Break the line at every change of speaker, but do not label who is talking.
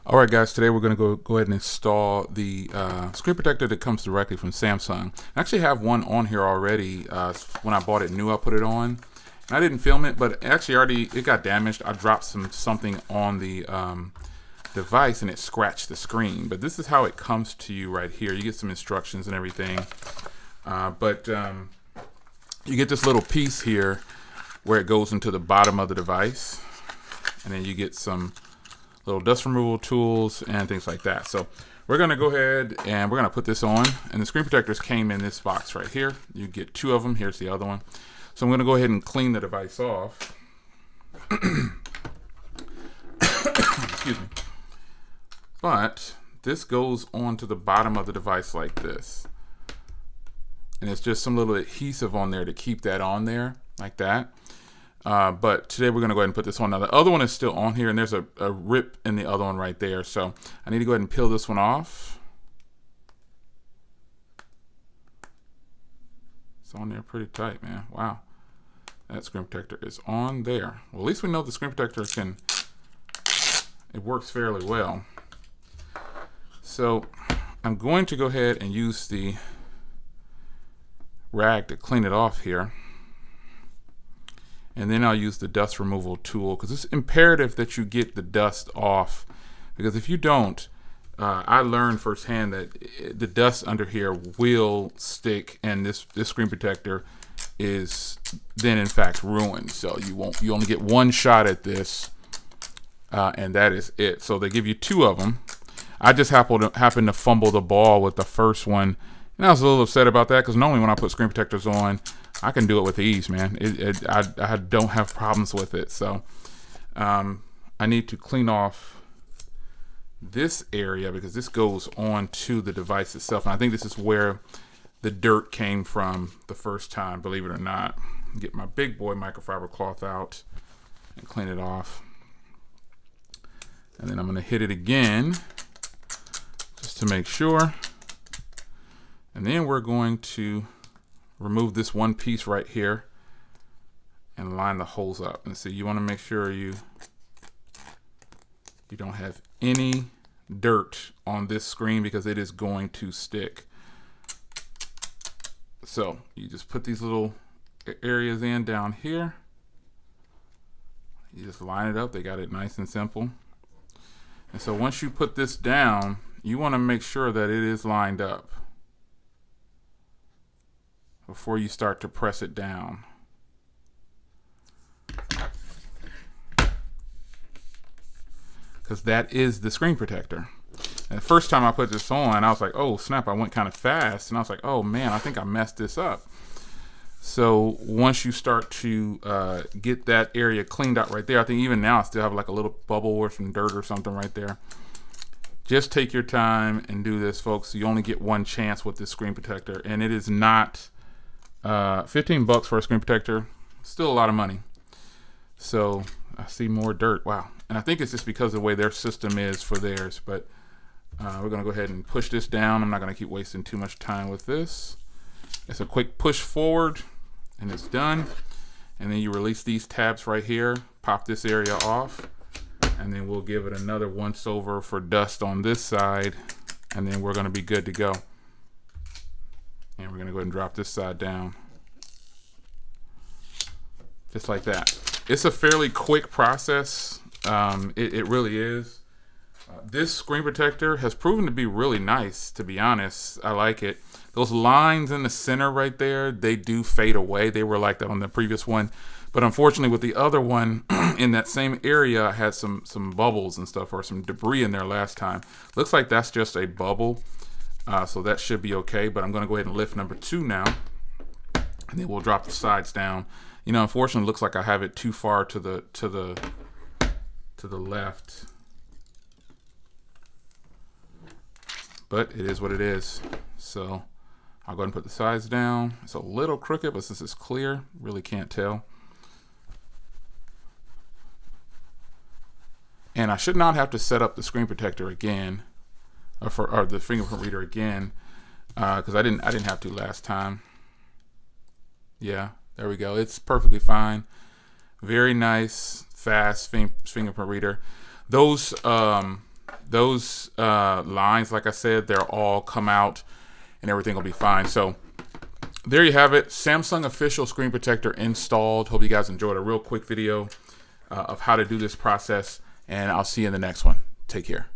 All right, guys. Today we're going to go ahead and install the screen protector that comes directly from Samsung. I actually have one on here already. When I bought it new, I put it on. And I didn't film it, but actually it got damaged. I dropped something on the device and it scratched the screen. But this is how it comes to you right here. You get some instructions and everything. But you get this little piece here where it goes into the bottom of the device, and then you get some little dust removal tools and things like that. So we're going to go ahead and we're going to put this on, and the screen protectors came in this box right here. You get two of them. Here's the other one. So I'm going to go ahead and clean the device off. Excuse me. But this goes onto the bottom of the device like this, and it's just some little adhesive on there to keep that on there like that. But today we're going to go ahead and put this on. Now the other one is still on here, and there's a rip in the other one right there. So I need to go ahead and peel this one off. It's on there pretty tight, man. Wow. That screen protector is on there. Well, at least we know the screen protector it works fairly well. So I'm going to go ahead and use the rag to clean it off here. And then I'll use the dust removal tool, because it's imperative that you get the dust off, because if you don't, I learned firsthand that the dust under here will stick, and this screen protector is then in fact ruined. So you only get one shot at this, and that is it. So they give you two of them. I just happened to fumble the ball with the first one, and I was a little upset about that, because normally when I put screen protectors on, I can do it with ease, man. I don't have problems with it. So I need to clean off this area, because this goes on to the device itself. And I think this is where the dirt came from the first time, believe it or not. Get my big boy microfiber cloth out and clean it off. And then I'm going to hit it again just to make sure. And then we're going to remove this one piece right here and line the holes up. And see, you want to make sure you don't have any dirt on this screen, because it is going to stick. So you just put these little areas in down here. You just line it up. They got it nice and simple. And so once you put this down, you want to make sure that it is lined up before you start to press it down. Because that is the screen protector. And the first time I put this on, I was like, oh snap, I went kind of fast, and I was like, oh man, I think I messed this up. So once you start to get that area cleaned out right there, I think even now I still have like a little bubble or some dirt or something right there. Just take your time and do this, folks. You only get one chance with this screen protector, and it is not $15 for a screen protector. Still a lot of money. So I see more dirt. Wow. And I think it's just because of the way their system is for theirs. But we're going to go ahead and push this down. I'm not going to keep wasting too much time with this. It's a quick push forward, and it's done. And then you release these tabs right here. Pop this area off. And then we'll give it another once over for dust on this side. And then we're going to be good to go. And we're going to go ahead and drop this side down. Just like that. It's a fairly quick process. It really is. This screen protector has proven to be really nice, to be honest. I like it. Those lines in the center right there, they do fade away. They were like that on the previous one. But unfortunately with the other one, in that same area, I had some bubbles and stuff, or some debris in there last time. Looks like that's just a bubble. So that should be okay, but I'm going to go ahead and lift number 2 now, and then we'll drop the sides down. You know, unfortunately, it looks like I have it too far to the left, but it is what it is. So I'll go ahead and put the sides down. It's a little crooked, but since it's clear, really can't tell. And I should not have to set up the screen protector again, or the fingerprint reader again, because I didn't have to last time. Yeah, there we go. It's perfectly fine. Very nice, fast fingerprint reader. Those those lines, like I said, they'll all come out and everything will be fine. So there you have it. Samsung official screen protector installed. Hope you guys enjoyed a real quick video of how to do this process, and I'll see you in the next one. Take care.